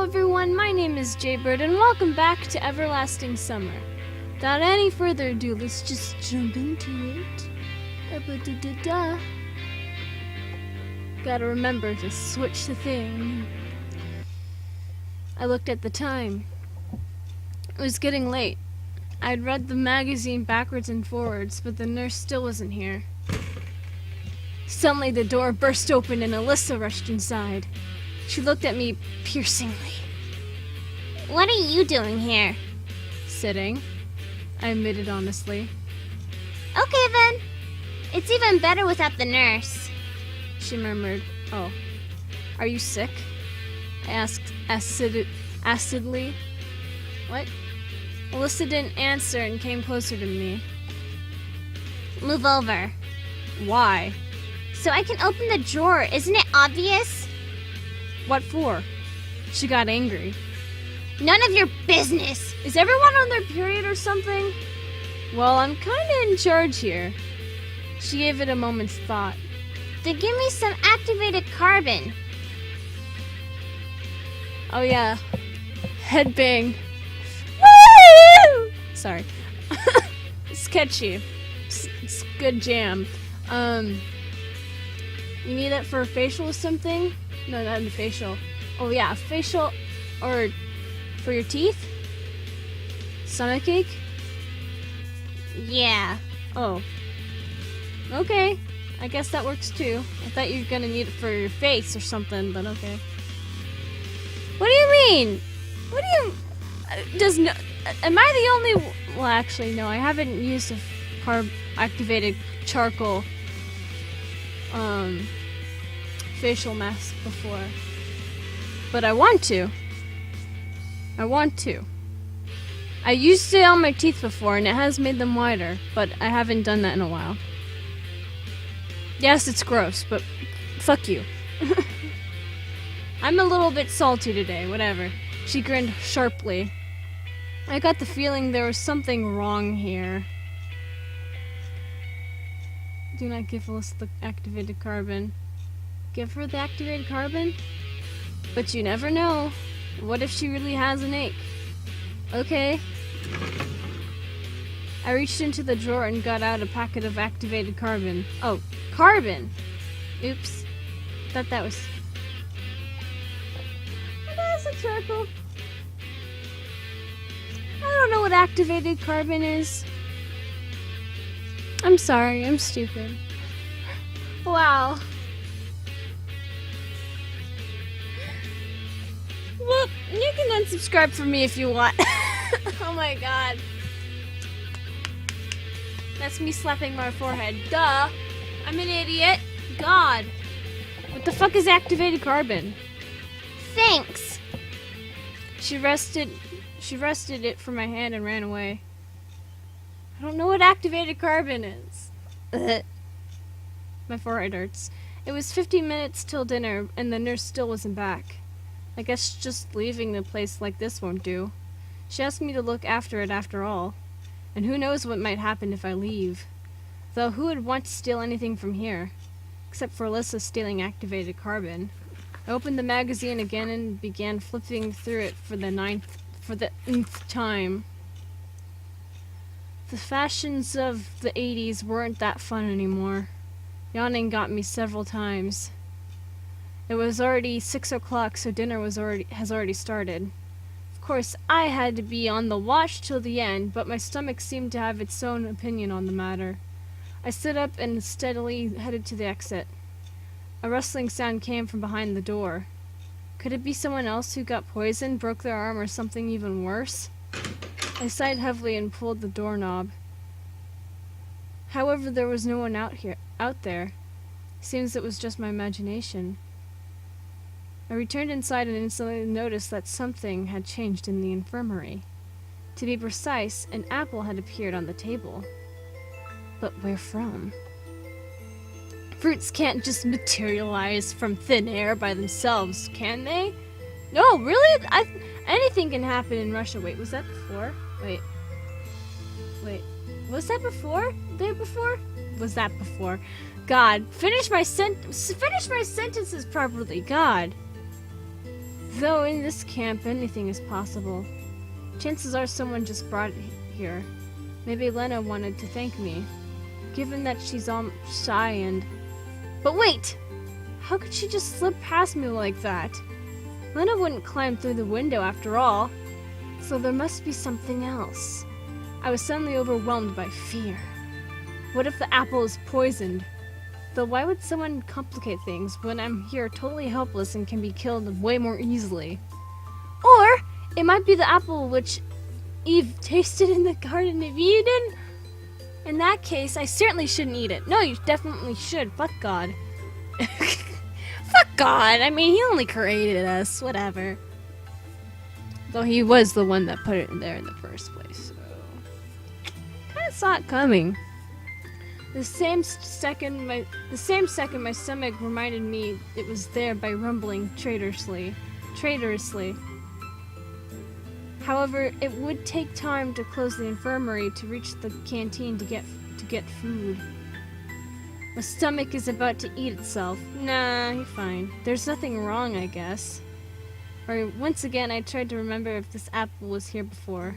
Hello everyone, my name is Jaybird and welcome back to Everlasting Summer. Without any further ado, let's just jump into it. Gotta remember to switch the thing. I looked at the time. It was getting late. I'd read the magazine backwards and forwards, but the nurse still wasn't here. Suddenly the door burst open and Alyssa rushed inside. She looked at me piercingly. What are you doing here? Sitting, I admitted honestly. Okay then. It's even better without the nurse. She murmured, "Oh, are you sick?" I asked acidly. What? Alyssa didn't answer and came closer to me. Move over. Why? So I can open the drawer. Isn't it obvious? What for? She got angry. None of your business. Is everyone on their period or something? Well, I'm kinda in charge here. She gave it a moment's thought. Then give me some activated carbon. Oh yeah. Headbang. Woo! Sorry. It's catchy. It's good jam. You need it for a facial or something? No, not a facial. Oh yeah, facial or for your teeth? Stomachache? Yeah. Oh. Okay. I guess that works too. I thought you were gonna need it for your face or something, but okay. What do you mean? What do you... am I the only... Well, actually, no. I haven't used a carb-activated charcoal facial mask before. But I want to. I used it on my teeth before and it has made them wider, but I haven't done that in a while. Yes, it's gross, but fuck you. I'm a little bit salty today, whatever. She grinned sharply. I got the feeling there was something wrong here. Do not give Alyssa the activated carbon. Give her the activated carbon? But you never know. What if she really has an ache? Okay. I reached into the drawer and got out a packet of activated carbon. Oh, carbon! Oops. Thought that was... That's a charcoal. I don't know what activated carbon is. I'm sorry, I'm stupid. Wow. Well, you can unsubscribe from me if you want. Oh my god. That's me slapping my forehead. Duh. I'm an idiot. God. What the fuck is activated carbon? Thanks. She wrested it from my hand and ran away. I don't know what activated carbon is. My forehead hurts. It was 15 minutes till dinner and the nurse still wasn't back. I guess just leaving the place like this won't do. She asked me to look after it after all. And who knows what might happen if I leave. Though who would want to steal anything from here? Except for Alyssa stealing activated carbon. I opened the magazine again and began flipping through it for the nth time. The fashions of the 80s weren't that fun anymore. Yawning got me several times. It was already 6 o'clock, so dinner has already started. Of course, I had to be on the watch till the end, but my stomach seemed to have its own opinion on the matter. I stood up and steadily headed to the exit. A rustling sound came from behind the door. Could it be someone else who got poisoned, broke their arm, or something even worse? I sighed heavily and pulled the doorknob. However, there was no one out there. Seems it was just my imagination. I returned inside and instantly noticed that something had changed in the infirmary. To be precise, an apple had appeared on the table. But where from? Fruits can't just materialize from thin air by themselves, can they? No, really? Anything can happen in Russia. Wait, was that before? Wait. Was that before? Day before? Was that before? God, finish my sentences properly. God. Though in this camp, anything is possible. Chances are someone just brought it here. Maybe Lena wanted to thank me, given that she's all shy and... But wait! How could she just slip past me like that? Lena wouldn't climb through the window after all. So there must be something else. I was suddenly overwhelmed by fear. What if the apple is poisoned? Though why would someone complicate things when I'm here totally helpless and can be killed way more easily? Or it might be the apple which Eve tasted in the Garden of Eden? In that case, I certainly shouldn't eat it. No, you definitely should. Fuck God. Fuck God. I mean, he only created us. Whatever. Though he was the one that put it in there in the first place, so... Kinda saw it coming. The same second my stomach reminded me it was there by rumbling traitorously. However, it would take time to close the infirmary to reach the canteen to get food. My stomach is about to eat itself. Nah, you're fine. There's nothing wrong, I guess. Or once again, I tried to remember if this apple was here before.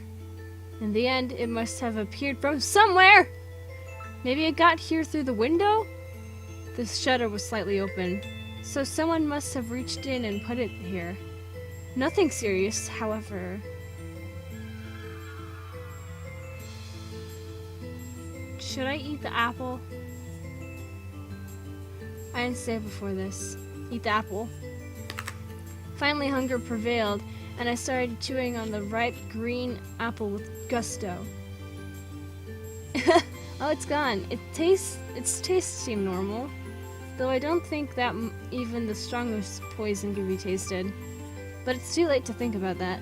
In the end, it must have appeared from somewhere! Maybe it got here through the window? The shutter was slightly open, so someone must have reached in and put it here. Nothing serious, however. Should I eat the apple? I didn't say before this. Eat the apple. Finally, hunger prevailed, and I started chewing on the ripe green apple with gusto. Oh, it's gone. Its taste seemed normal, though I don't think that even the strongest poison could be tasted. But it's too late to think about that.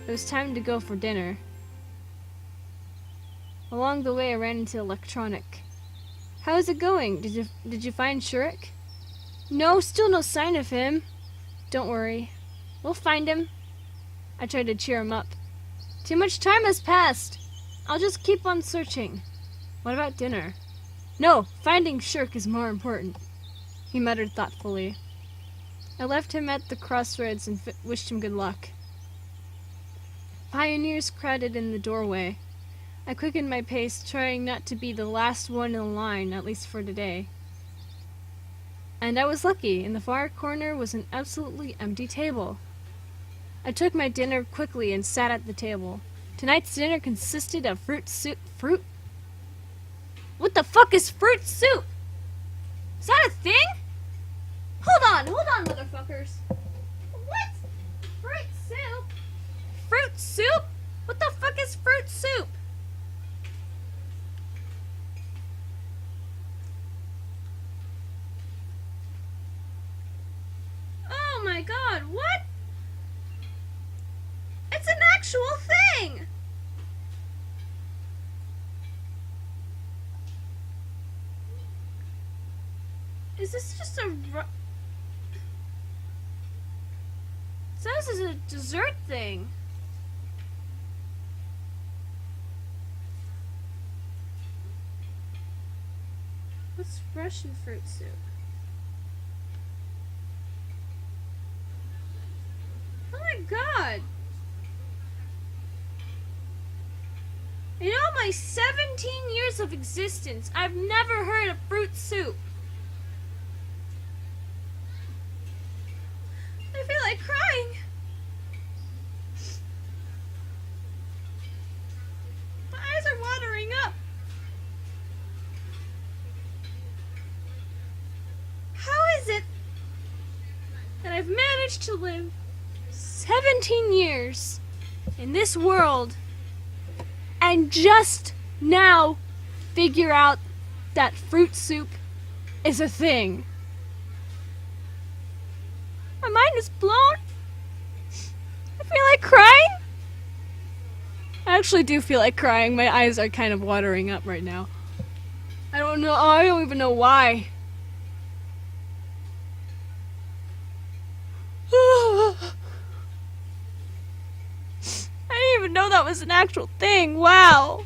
It was time to go for dinner. Along the way, I ran into Electronic. How is it going? Did you find Shurik? No, still no sign of him. Don't worry. We'll find him. I tried to cheer him up. Too much time has passed. I'll just keep on searching. What about dinner? No, finding Shirk is more important. He muttered thoughtfully. I left him at the crossroads and wished him good luck. Pioneers crowded in the doorway. I quickened my pace, trying not to be the last one in line, at least for today. And I was lucky. In the far corner was an absolutely empty table. I took my dinner quickly and sat at the table. Tonight's dinner consisted of fruit soup. Fruit? What the fuck is fruit soup? Is that a thing? Hold on, motherfuckers. What? Fruit soup? Fruit soup? What the fuck is fruit soup? Oh my god, what? It's an actual thing! Is this just a... So this is a dessert thing. What's Russian fruit soup? Oh my god! In all my 17 years of existence, I've never heard of fruit soup. I feel like crying. My eyes are watering up. How is it that I've managed to live 17 years in this world and just now figure out that fruit soup is a thing? My mind is blown. I feel like crying. I actually do feel like crying. My eyes are kind of watering up right now. I don't know. I don't even know why. I didn't even know that was an actual thing. Wow.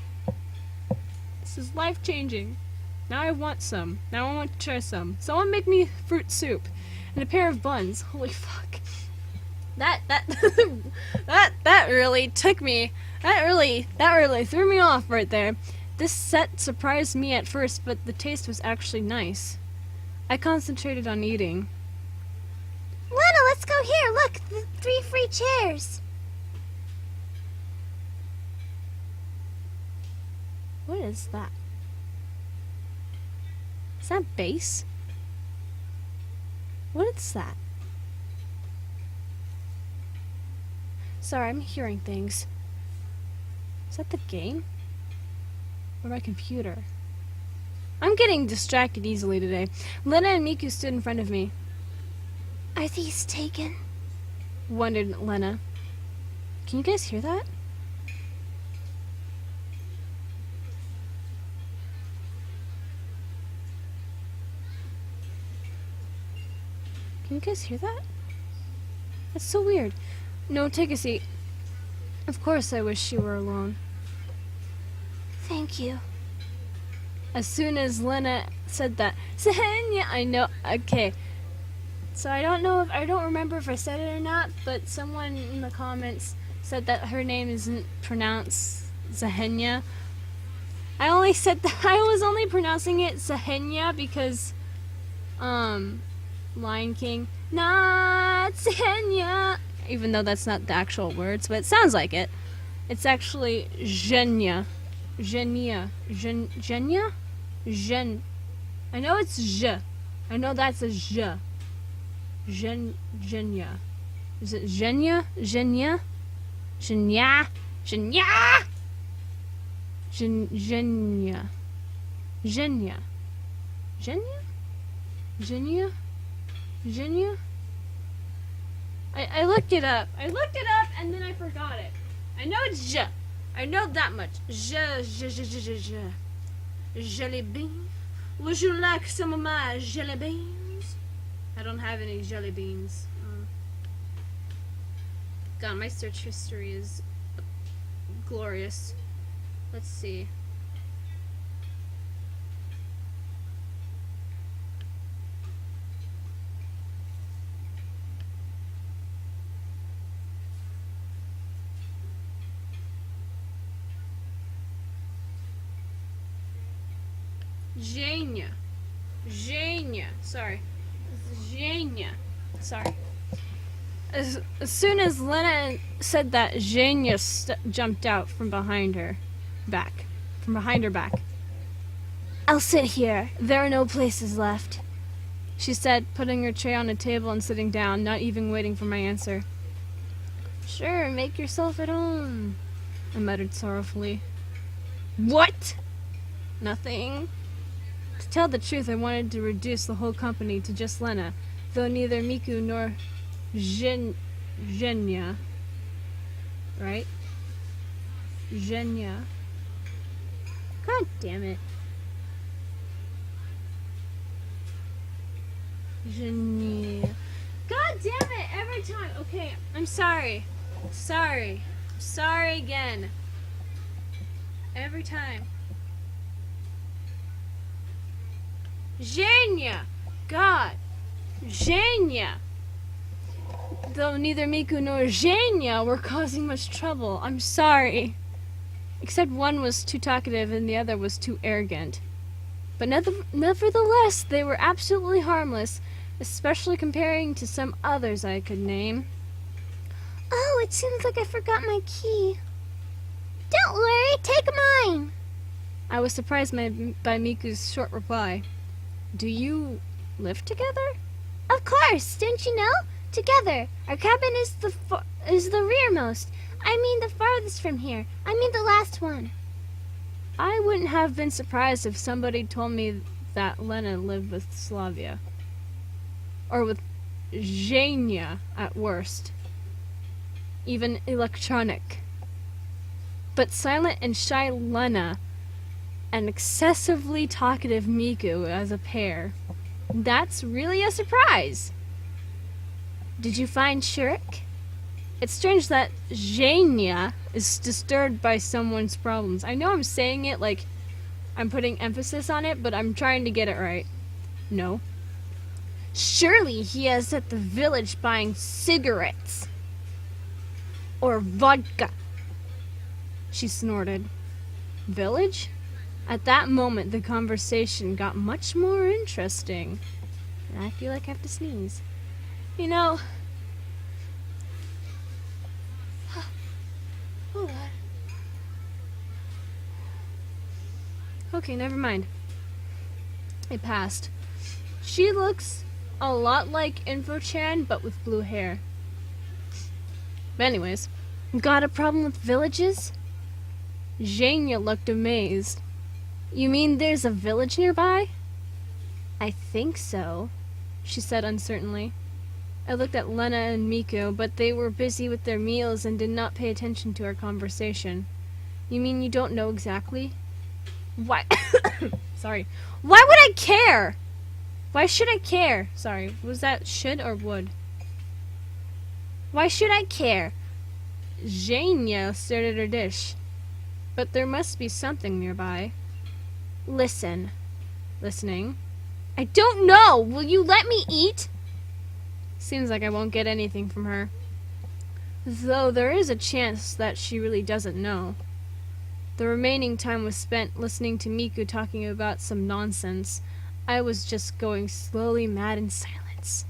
This is life-changing. Now I want some. Now I want to try some. Someone make me fruit soup. And a pair of buns. Holy fuck. That that really took me. That really threw me off right there. This set surprised me at first, but the taste was actually nice. I concentrated on eating. Lena, let's go here. Look, the 3 free chairs. What is that? Is that bass? What is that? Sorry, I'm hearing things. Is that the game? Or my computer? I'm getting distracted easily today. Lena and Miku stood in front of me. Are these taken? Wondered Lena. Can you guys hear that? Can you guys hear that? That's so weird. No, take a seat. Of course I wish you were alone. Thank you. As soon as Lena said that, Sahenya, I know, okay. So I don't remember if I said it or not, but someone in the comments said that her name isn't pronounced Zahenya. I was only pronouncing it Zahenya because, Lion King, not Zahenya, even though that's not the actual words, but it sounds like it. It's actually Zhenya. Zhenya. Zhenya? Zhen. I know it's Zh. I know that's a Zh. Zhenya. Is it Zhenya? Zhenya? Zhenya? Zhenya? Zhenya. Zhenya. Zhenya? Zhenya? Zhenya? I looked it up. And then I forgot it. I know it's Zh. I know that much. Zh. Jelly bean? Would you like some of my jelly beans? I don't have any jelly beans. God, my search history is glorious. Let's see. Zhenya. Sorry. As soon as Lena said that, Zhenya jumped out from behind her back. I'll sit here. There are no places left, she said, putting her tray on a table and sitting down, not even waiting for my answer. Sure, make yourself at home, I muttered sorrowfully. What? Nothing. To tell the truth, I wanted to reduce the whole company to just Lena, though neither Miku nor Zhenya, right? Zhenya. God damn it. Zhenya. God damn it, every time. Okay, I'm sorry. Sorry again. Every time. Zhenya! God! Zhenya! Though neither Miku nor Zhenya were causing much trouble, I'm sorry. Except one was too talkative and the other was too arrogant. But nevertheless, they were absolutely harmless, especially comparing to some others I could name. Oh, it seems like I forgot my key. Don't worry, take mine. I was surprised by Miku's short reply. Do you live together? Of course, don't you know? Together. Our cabin is the rearmost. I mean the farthest from here. I mean the last one. I wouldn't have been surprised if somebody told me that Lena lived with Slavia. Or with Zhenya at worst. Even electronic. But silent and shy Lena and excessively talkative Miku as a pair. That's really a surprise. Did you find Shurik? It's strange that Zhenya is disturbed by someone's problems. I know I'm saying it like I'm putting emphasis on it, but I'm trying to get it right. No. Surely he is at the village buying cigarettes. or vodka. She snorted. Village? At that moment, the conversation got much more interesting. And I feel like I have to sneeze. You know... Hold on. Okay, never mind. It passed. She looks a lot like Info-chan, but with blue hair. But anyways, got a problem with villages? Zhenya looked amazed. You mean there's a village nearby? I think so, she said uncertainly. I looked at Lena and Miku, but they were busy with their meals and did not pay attention to our conversation. You mean you don't know exactly? Why? Sorry. Why would I care? Why should I care? Sorry, was that should or would? Why should I care? Zhenya stared at her dish. But there must be something nearby. Listen. Listening. I don't know! Will you let me eat? Seems like I won't get anything from her. Though there is a chance that she really doesn't know. The remaining time was spent listening to Miku talking about some nonsense. I was just going slowly mad in silence.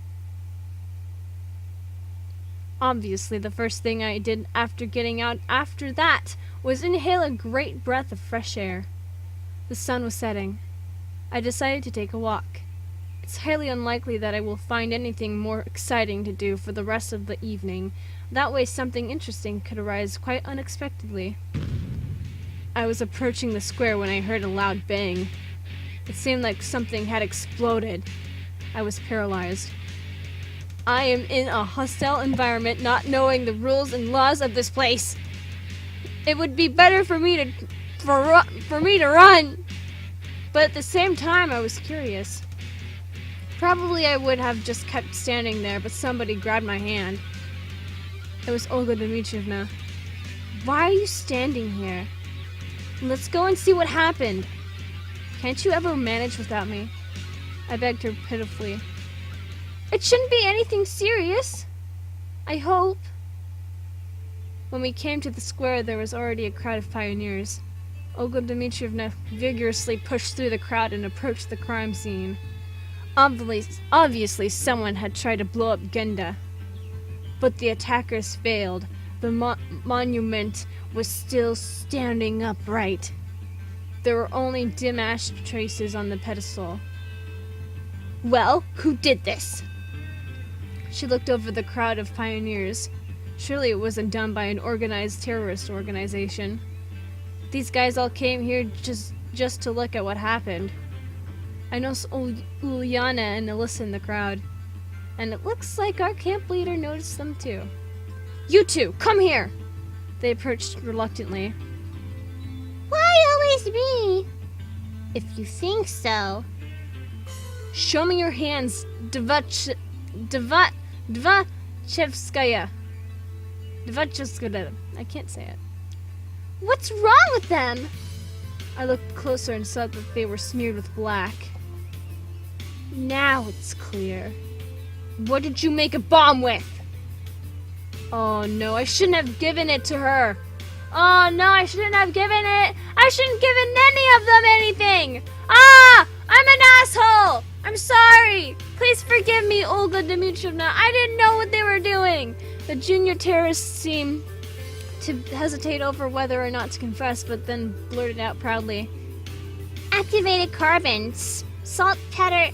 Obviously, the first thing I did after getting out after that was inhale a great breath of fresh air. The sun was setting. I decided to take a walk. It's highly unlikely that I will find anything more exciting to do for the rest of the evening. That way something interesting could arise quite unexpectedly. I was approaching the square when I heard a loud bang. It seemed like something had exploded. I was paralyzed. I am in a hostile environment, not knowing the rules and laws of this place. It would be better for me to run. But at the same time, I was curious. Probably I would have just kept standing there, but somebody grabbed my hand. It was Olga Dmitrievna. Why are you standing here? Let's go and see what happened. Can't you ever manage without me? I begged her pitifully. It shouldn't be anything serious. I hope. When we came to the square, there was already a crowd of pioneers. Olga Dmitrievna vigorously pushed through the crowd and approached the crime scene. Obviously, someone had tried to blow up Genda. But the attackers failed. The monument was still standing upright. There were only dim ash traces on the pedestal. Well, who did this? She looked over the crowd of pioneers. Surely it wasn't done by an organized terrorist organization. These guys all came here just to look at what happened. I noticed Uliana and Alyssa in the crowd. And it looks like our camp leader noticed them too. You two, come here! They approached reluctantly. Why always me? If you think so. Show me your hands, Dvachevskaya. Dvachevskaya. I can't say it. What's wrong with them? I looked closer and saw that they were smeared with black. Now it's clear. What did you make a bomb with? Oh no, I shouldn't have given it to her. Oh no, I shouldn't have given it. I shouldn't have given any of them anything. Ah, I'm an asshole. I'm sorry. Please forgive me, Olga Dmitrievna. I didn't know what they were doing. The junior terrorists seemed to hesitate over whether or not to confess, but then blurted out proudly. Activated carbon, saltpeter,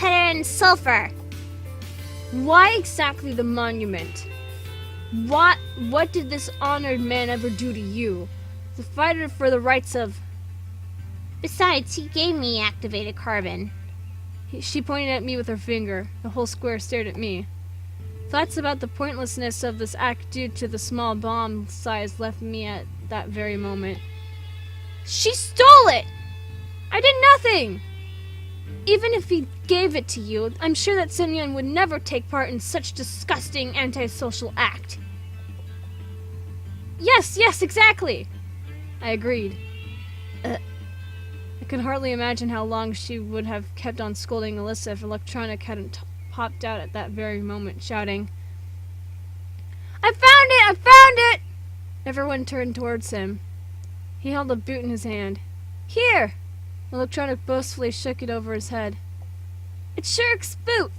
and sulfur. Why exactly the monument? What did this honored man ever do to you? The fighter for the rights of... Besides, he gave me activated carbon. She pointed at me with her finger. The whole square stared at me. Thoughts about the pointlessness of this act due to the small bomb size left me at that very moment. She stole it! I did nothing! Even if he gave it to you, I'm sure that Sun Yun would never take part in such disgusting antisocial act. Yes, exactly! I agreed. I could hardly imagine how long she would have kept on scolding Alyssa if Electronic hadn't popped out at that very moment, shouting, I found it! Everyone turned towards him. He held a boot in his hand. Here! Electronic boastfully shook it over his head. It's Shirk's boot!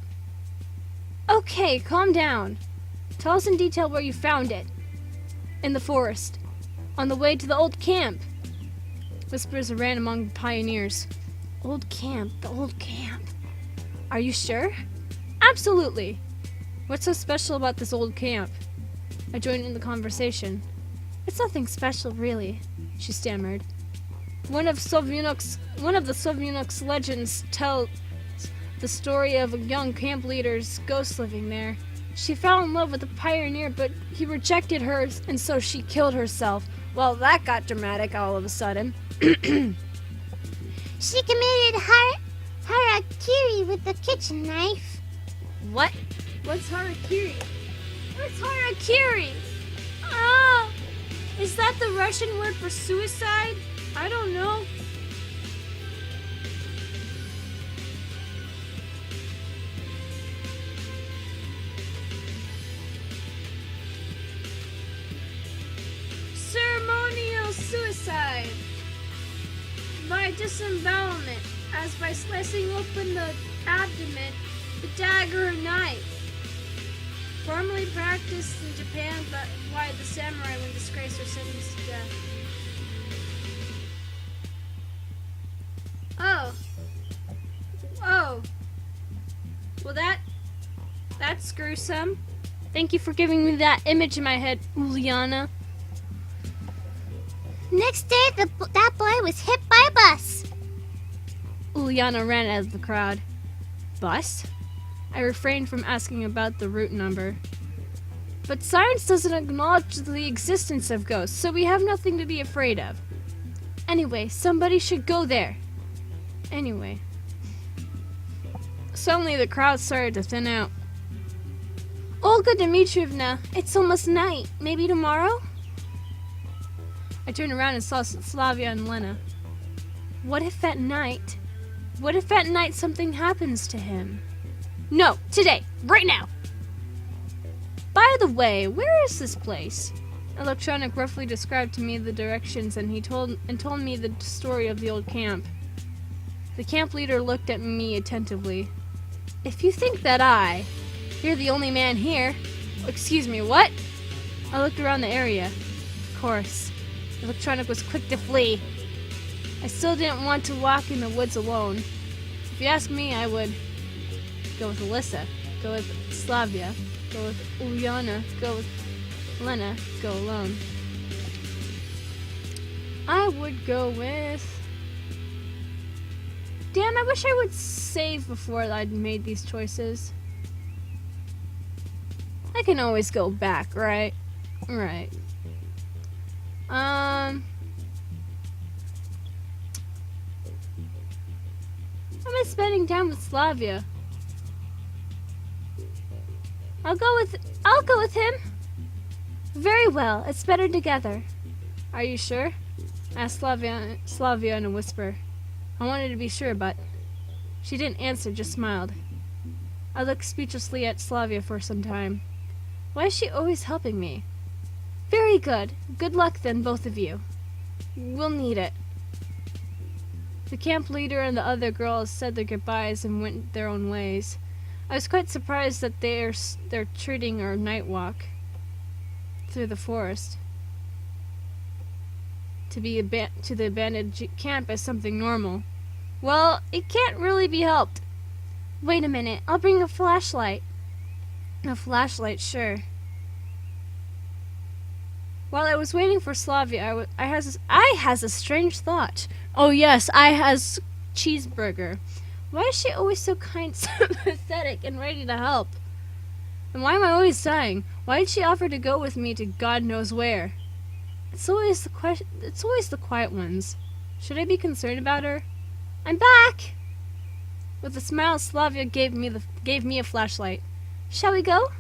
Okay, calm down. Tell us in detail where you found it. In the forest. On the way to the old camp. Whispers ran among the pioneers. Old camp, the old camp. Are you sure? Absolutely. What's so special about this old camp? I joined in the conversation. It's nothing special, really, she stammered. One of the Sovnuk's legends tells the story of a young camp leader's ghost living there. She fell in love with a pioneer, but he rejected her, and so she killed herself. Well, that got dramatic all of a sudden. She committed harakiri with the kitchen knife. What? What's harakiri? What's harakiri? Oh! Is that the Russian word for suicide? I don't know. Ceremonial suicide by disembowelment, as by slicing open the abdomen with dagger or knife. Formerly practiced in Japan, but why the samurai when disgraced or sentenced to death. Oh. Well, that's gruesome. Thank you for giving me that image in my head, Uliana. Next day, that boy was hit by a bus. Uliana ran out of the crowd. Bus? I refrained from asking about the route number. But science doesn't acknowledge the existence of ghosts, so we have nothing to be afraid of. Anyway, somebody should go there. Anyway. Suddenly the crowd started to thin out. Olga Dmitrievna, it's almost night. Maybe tomorrow? I turned around and saw Slavia and Lena. What if at night something happens to him? No, today, right now. By the way, where is this place? Electronic roughly described to me the directions, and he told me the story of the old camp. The camp leader looked at me attentively. If you think that you're the only man here. Excuse me, what? I looked around the area. Of course. Electronic was quick to flee. I still didn't want to walk in the woods alone. If you ask me, I would go with Alyssa, go with Slavia, go with Uliana, go with Lena, go alone. I would go with... Damn, I wish I would save before I'd made these choices. I can always go back, right? Right. How am I spending time with Slavia? I'll go with him. Very well, it's better together. Are you sure? Asked Slavia in a whisper. I wanted to be sure, but she didn't answer, just smiled. I looked speechlessly at Slavia for some time. Why is she always helping me? Very good. Good luck then, both of you. We'll need it. The camp leader and the other girls said their goodbyes and went their own ways. I was quite surprised that they're treating our night walk through the forest to the abandoned camp as something normal. Well, it can't really be helped. Wait a minute, I'll bring a flashlight. A flashlight, sure. While I was waiting for Slavia, I has a strange thought. Oh yes, I has cheeseburger. Why is she always so kind, sympathetic, and ready to help? And why am I always dying? Why did she offer to go with me to God knows where? It's always the quiet ones. Should I be concerned about her? I'm back. With a smile, Slavia gave me a flashlight. Shall we go?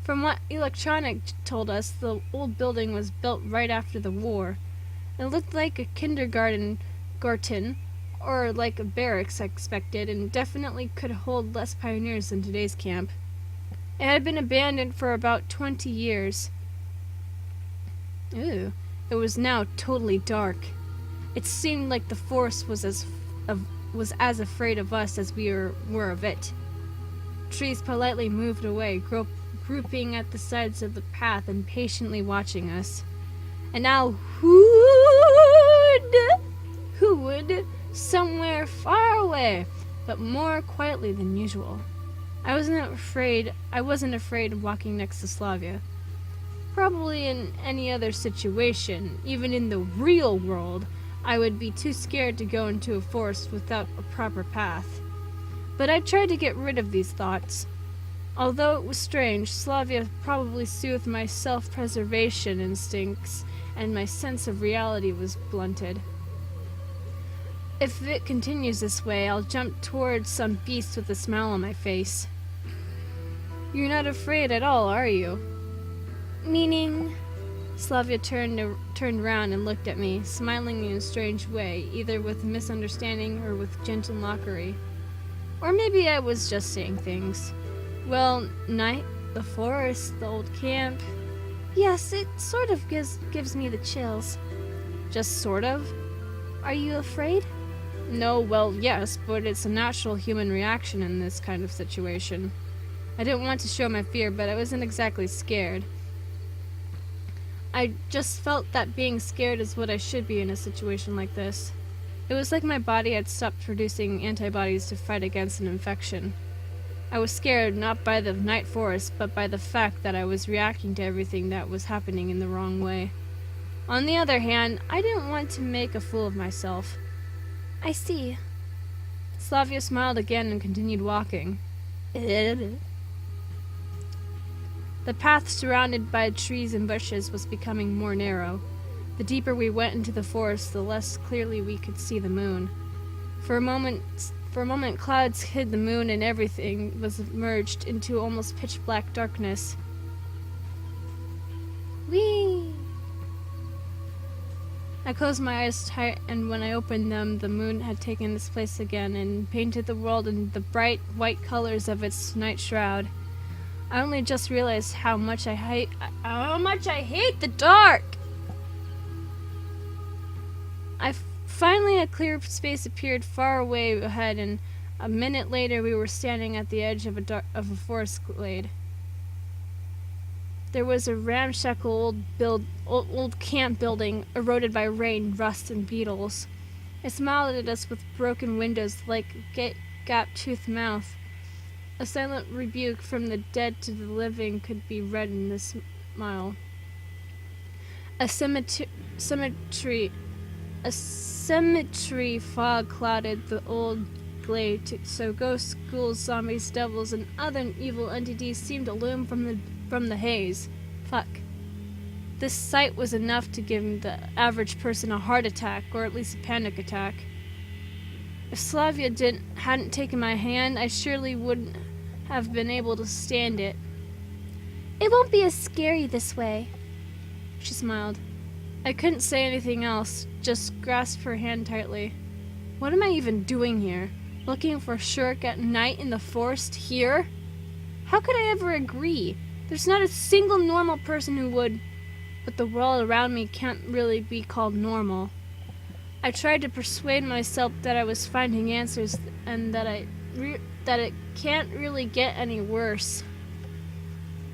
From what Electronic told us, the old building was built right after the war. It looked like a kindergarten, or like a barracks, I expected, and definitely could hold less pioneers than today's camp. It had been abandoned for about 20 years. Ooh. It was now totally dark. It seemed like the forest was as afraid of us as we were of it. Trees politely moved away, grouping at the sides of the path and patiently watching us. And now hooted somewhere far away, but more quietly than usual. I wasn't afraid of walking next to Slavia. Probably in any other situation, even in the real world, I would be too scared to go into a forest without a proper path. But I tried to get rid of these thoughts. Although it was strange, Slavia probably soothed my self-preservation instincts, and my sense of reality was blunted. If it continues this way, I'll jump towards some beast with a smile on my face. You're not afraid at all, are you? Meaning? Slavia turned round and looked at me, smiling in a strange way, either with misunderstanding or with gentle mockery. Or maybe I was just saying things. Well, night, the forest, the old camp. Yes, it sort of gives me the chills. Just sort of? Are you afraid? No, well, yes, but it's a natural human reaction in this kind of situation. I didn't want to show my fear, but I wasn't exactly scared. I just felt that being scared is what I should be in a situation like this. It was like my body had stopped producing antibodies to fight against an infection. I was scared not by the night forest, but by the fact that I was reacting to everything that was happening in the wrong way. On the other hand, I didn't want to make a fool of myself. I see. Slavia smiled again and continued walking. The path surrounded by trees and bushes was becoming more narrow. The deeper we went into the forest, the less clearly we could see the moon. For a moment, clouds hid the moon and everything was merged into almost pitch-black darkness. Whee! I closed my eyes tight, and when I opened them, the moon had taken its place again and painted the world in the bright white colors of its night shroud. I only just realized how much I hate the dark. Finally, a clear space appeared far away ahead, and a minute later, we were standing at the edge of a forest glade. There was a ramshackle old camp building, eroded by rain, rust, and beetles. It smiled at us with broken windows like a gap-toothed mouth. A silent rebuke from the dead to the living could be read in this smile. A cemetery fog clouded the old glade, so ghosts, ghouls, zombies, devils, and other evil entities seemed to loom from the haze. Fuck. This sight was enough to give the average person a heart attack, or at least a panic attack. If Slavia hadn't taken my hand, I surely wouldn't have been able to stand it. It won't be as scary this way. She smiled. I couldn't say anything else, just grasped her hand tightly. What am I even doing here? Looking for Shurk at night in the forest here? How could I ever agree? There's not a single normal person who would, but the world around me can't really be called normal. I tried to persuade myself that I was finding answers and that it can't really get any worse.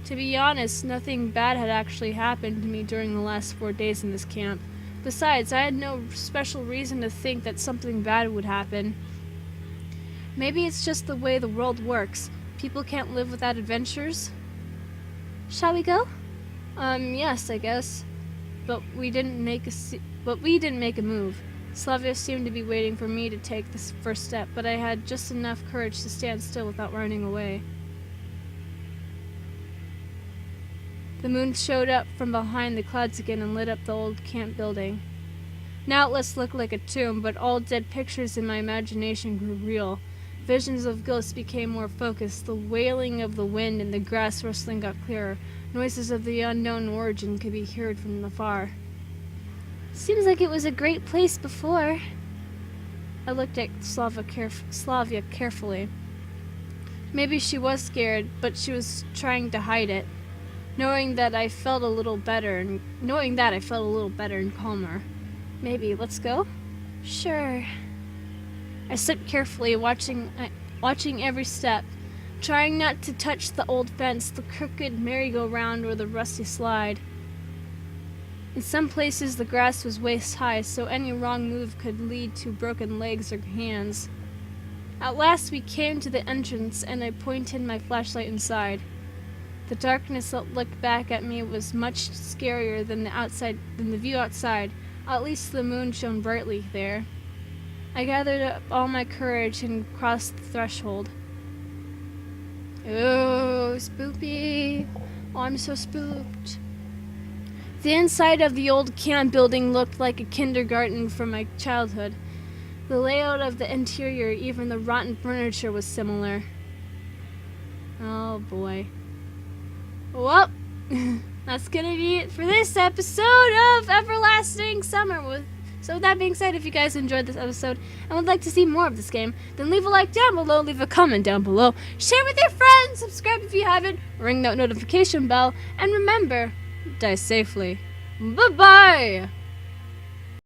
To be honest, nothing bad had actually happened to me during the last 4 days in this camp. Besides, I had no special reason to think that something bad would happen. Maybe it's just the way the world works. People can't live without adventures. Shall we go? Yes, I guess. But we didn't make a move. Slavia seemed to be waiting for me to take this first step, but I had just enough courage to stand still without running away. The moon showed up from behind the clouds again and lit up the old camp building. Now it looked like a tomb, but all dead pictures in my imagination grew real. Visions of ghosts became more focused. The wailing of the wind and the grass rustling got clearer. Noises of the unknown origin could be heard from afar. Seems like it was a great place before. I looked at Slavia carefully. Maybe she was scared, but she was trying to hide it. knowing that I felt a little better and calmer. Maybe let's go? Sure. I slipped carefully, watching every step, trying not to touch the old fence, the crooked merry-go-round, or the rusty slide. In some places the grass was waist high, so any wrong move could lead to broken legs or hands. At last we came to the entrance, and I pointed my flashlight inside. The darkness that looked back at me was much scarier than the view outside. At least the moon shone brightly there. I gathered up all my courage and crossed the threshold. Oh, spoopy. Oh, I'm so spooked. The inside of the old camp building looked like a kindergarten from my childhood. The layout of the interior, even the rotten furniture, was similar. Oh boy. Well, that's gonna be it for this episode of Everlasting Summer. So with that being said, if you guys enjoyed this episode and would like to see more of this game, then leave a like down below, leave a comment down below, share with your friends, subscribe if you haven't, ring that notification bell, and remember, die safely. Bye-bye!